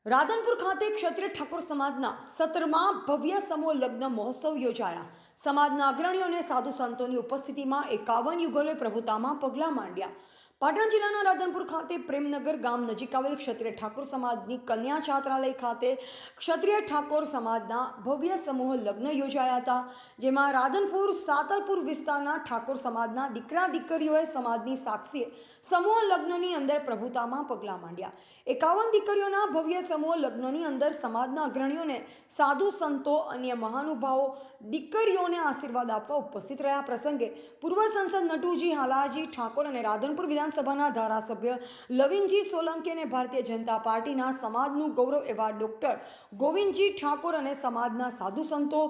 રાધનપુર ખાતે ક્ષત્રિય ઠાકોર સમાજના 17મા ભવ્ય સમૂહ લગ્ન મહોત્સવ યોજાયા। સમાજના અગ્રણીઓ અને સાધુ સંતોની ઉપસ્થિતિમાં 51 યુગલોએ પ્રભુતામાં પગલાં માંડ્યા। પાટણ જિલ્લાના રાધનપુર ખાતે પ્રેમનગર ગામ નજીક આવેલ ક્ષત્રિય ઠાકોર સમાજની કન્યા છાત્રાલય ખાતે ક્ષત્રિય ઠાકોર સમાજના ભવ્ય સમૂહ લગ્ન યોજાયા હતા, જેમાં રાધનપુર સાતલપુર વિસ્તારના ઠાકોર સમાજના દીકરા દીકરીઓએ સમાજની સાક્ષીએ સમૂહ લગ્નની અંદર પ્રભુતામાં પગલાં માંડ્યા। 51 દીકરીઓના ભવ્ય સમૂહ લગ્નની અંદર સમાજના અગ્રણીઓને સાધુ સંતો અન્ય મહાનુભાવો દીકરીઓને આશીર્વાદ આપવા ઉપસ્થિત રહ્યા। પ્રસંગે પૂર્વ સંસદ નટુજી હાલાજી ઠાકોર અને રાધનપુર વિધાનસભાના ધારાસભ્ય લવિંગજી સોલંકી અને ભારતીય જનતા પાર્ટીના સમાજનું ગૌરવ એવા ડોક્ટર ગોવિંદજી ઠાકોર અને સમાજના સાધુ સંતો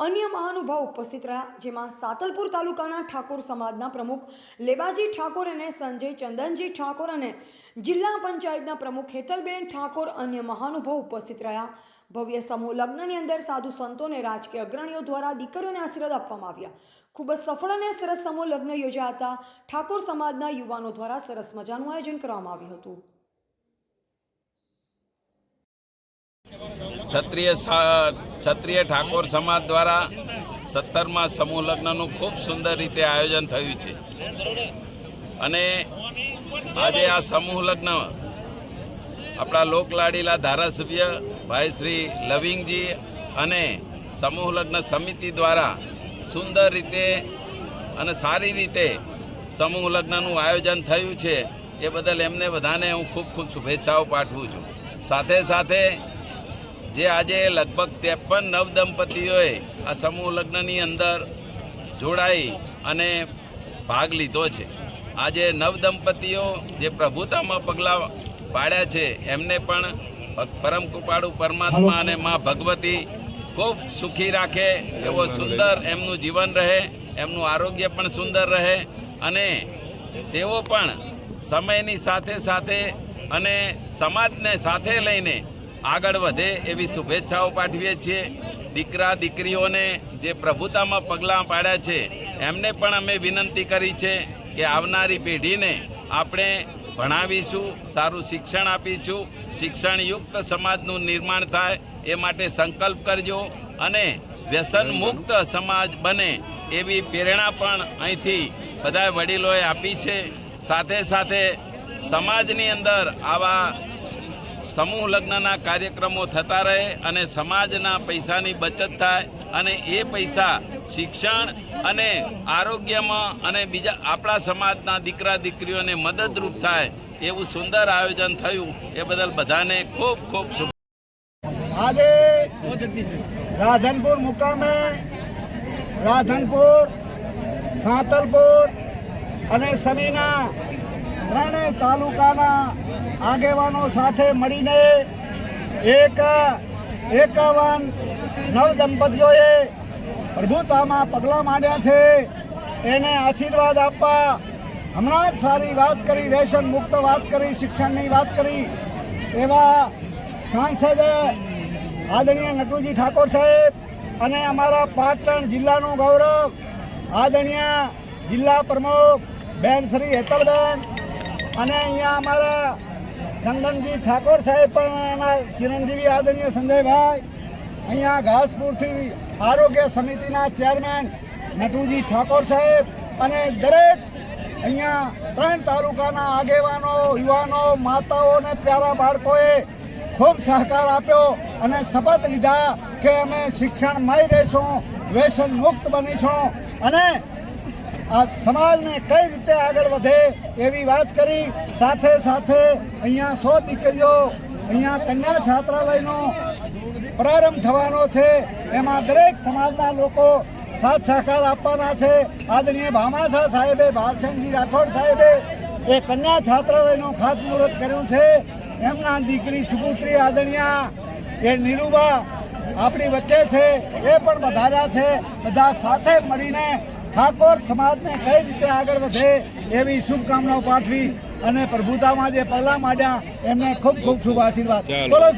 અન્ય મહાનુભાવો ઉપસ્થિત રહ્યા, જેમાં સાતલપુર તાલુકાના ઠાકોર સમાજના પ્રમુખ લેબાજી ઠાકોર અને સંજય ચંદનજી ઠાકોર અને જિલ્લા પંચાયતના પ્રમુખ હેતલબેન ઠાકોર અન્ય મહાનુભાવો ઉપસ્થિત રહ્યા। ભવ્ય સમૂહ લગ્નની અંદર સાધુ સંતોને રાજકીય અગ્રણીઓ દ્વારા દીકરીઓને આશીર્વાદ આપવામાં આવ્યા। ખૂબ જ સફળ અને સરસ સમૂહ લગ્ન યોજાયા હતા। ઠાકોર સમાજના યુવાનો દ્વારા સરસ મજાનું આયોજન કરવામાં આવ્યું હતું। ક્ષત્રિય ઠાકોર સમાજ દ્વારા 17મા સમૂહ લગ્નનું ખૂબ સુંદર રીતે આયોજન થયું છે અને આજે આ સમૂહ લગ્ન આપણા લોકલાડીલા ધારાસભ્ય ભાઈ શ્રી લવિંગજી અને સમૂહ લગ્ન સમિતિ દ્વારા સુંદર રીતે અને સારી રીતે સમૂહ લગ્નનું આયોજન થયું છે। એ બદલ એમને બધાને હું ખૂબ ખૂબ શુભેચ્છાઓ પાઠવું છું। સાથે સાથે જે આજે લગભગ 53 નવદંપતીઓએ આ સમૂહ લગ્નની અંદર જોડાઈ અને ભાગ લીધો છે। આજે નવદંપતીઓ જે પ્રભુતામાં પગલાં પાડ્યા છે એમને પણ પરમ કૃપાળુ પરમાત્મા અને મા ભગવતી ખૂબ સુખી રાખે, એવો સુંદર એમનું જીવન રહે, એમનું આરોગ્ય પણ સુંદર રહે અને તેઓ પણ સમયની સાથે સાથે અને સમાજને સાથે લઈને આગળ વધે એવી શુભેચ્છાઓ પાઠવીએ છીએ। દીકરા દીકરીઓને જે પ્રભુતામાં પગલાં પાડ્યા છે એમને પણ અમે વિનંતી કરી છે કે આવનારી પેઢીને આપણે ભણાવીશું, સારું શિક્ષણ આપીશું, શિક્ષણયુક્ત સમાજનું નિર્માણ થાય એ માટે સંકલ્પ કરજો અને વ્યસન મુક્ત સમાજ બને એવી પ્રેરણા પણ અહીંથી બધા વડીલોએ આપી છે। સાથે સાથે સમાજની અંદર આવા સમૂહ લગ્નના કાર્યક્રમો થતા રહે અને સમાજના પૈસાની બચત થાય અને એ પૈસા શિક્ષણ અને આરોગ્યમાં અને બીજા આપણા સમાજના દીકરા દીકરીઓને મદદરૂપ થાય એવું સુંદર આયોજન થયું। એ બદલ બધાને ખૂબ ખૂબ શુભ। આજે રાધનપુર મુકામે રાધનપુર, સાતલપુર અને સમીના ત્રણેય તાલુકાના આગેવાનો સાથે મળીને 51 નવદંપતીઓએ પ્રભુતામાં પગલાં માંડ્યા છે। એને આશીર્વાદ આપવા હમણાં જ સારી વાત કરી, વ્યસન મુક્ત વાત કરી, શિક્ષણની વાત કરી એવા સાંસદ આદરણીય નટુજી ઠાકોર સાહેબ અને અમારા પાટણ જિલ્લાનું ગૌરવ આદરણીય જિલ્લા પ્રમુખ બેન શ્રી હેતલબેન અને અહીંયા અમારા ચંદનજી ઠાકોર સાહેબ પણ એના ચિરંજીવી આદરણીય સંજયભાઈ, અહીંયા ઘાસપુરથી આરોગ્ય સમિતિના ચેરમેન નટુજી ઠાકોર સાહેબ અને દરેક અહીંયા 3 તાલુકાના આગેવાનો, યુવાનો, માતાઓ અને પ્યારા બાળકોએ ખૂબ સહકાર આપ્યો અને શપથ લીધા કે અમે શિક્ષણમય રહીશું, વ્યસન મુક્ત બનીશું અને આ સમાજને કઈ રીતે આગળ વધે એવી વાત કરી। સાથે સાથે અહીંયા 100 દીકરીઓ અહીંયા કન્યા છાત્રાલયનો પ્રારંભ થવાનો છે, એમાં દરેક સમાજના લોકો સાથ સહકાર આપવાના છે। આદરણીય ભામાસા સાહેબે, ભાવચંદજી રાઠોડ સાહેબે એ કન્યા છાત્રાલયનું ખાતમુહૂર્ત કર્યું છે। એમના દીકરી સુપુત્રી આદરણીય એ નીરુબા આપણી વચ્ચે છે, એ પણ વધાર્યા છે। બધા સાથે મળીને ઠાકોર સમાજને કઈ રીતે આગળ વધે એવી શુભકામનાઓ પાઠવી અને પ્રભુતામાં જે પગલાં માંડ્યા એમને ખૂબ ખૂબ શુભ આશીર્વાદ। બોલો.